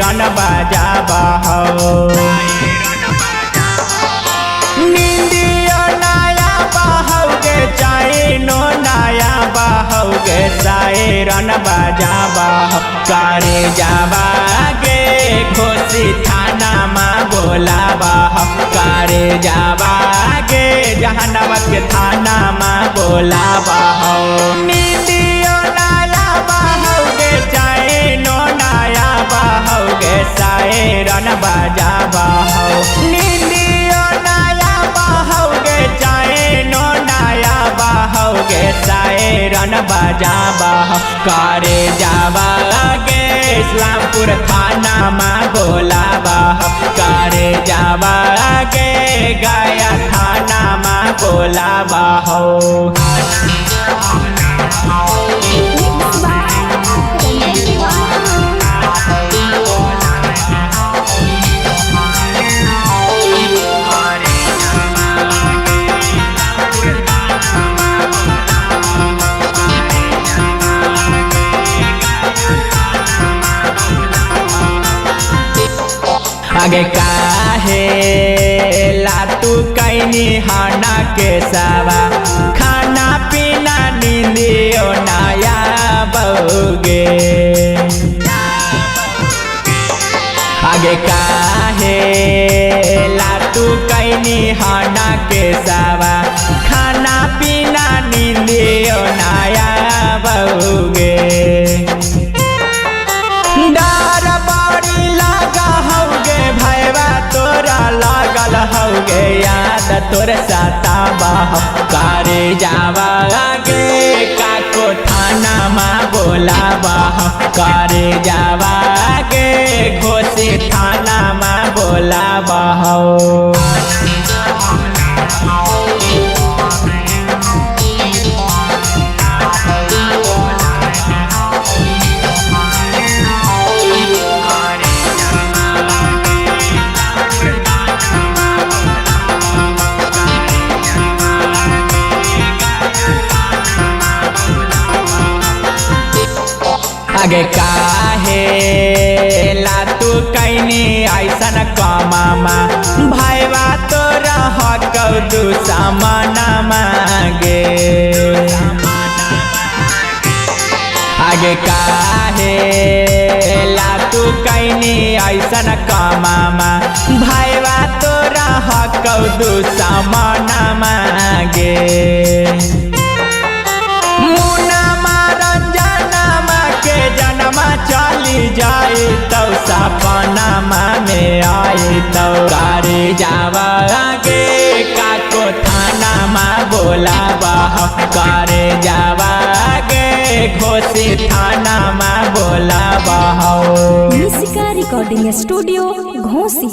रन बजाबा हो। नींदियो नया बहौगे चैनो नया बहौगे सायरन बजाबा हो। करे जाबा गे घोसी थाना माँ बोलाबा हो। करे जाबा गे जहानाबाद के थाना माँ बोलाबा हो। नींदियो नया बहौगे चैनो नया बहौगे सायरन बजाबा हो। नींदियो नया बहौगे चैनो नया बहौगे सायरन बजाबा हो। करे जाबा गे इस्लामपुर थाना माँ बोलाबा हो। करे जाबा गे गया थाना माँ बोलाबा हो। आगे काहे लातू कैनी हाना के सावा खाना पीना नींदियो नया बउगे। आगे काहे लातू कैनी हाना के सावा खाना पीना नींदियो नया बउगे। डर बड़ी लगा हौगे भैया तोरा लागल हौगे याद तोर सताबा हो। करे जाबा गे काको थाना माँ बोलाबा हो। करे जाबा गे घोसी थाना माँ बोलाबा हो। आगे काहे लातू कैनी ऐसन कमामा भैया तोरा हकौ दुश्मन मांगे। आगे काहे लातू कैनी ऐसन कमामा भैया तोरा हकौ दुश्मन मांगे। चली जाए तो सपना में आए तो करे जाबा गे काको थाना माँ बोलाबा हो। करे जाबा गे घोसी थाना माँ बोलाबा हो। म्यूजिका रिकॉर्डिंग स्टूडियो घोसी।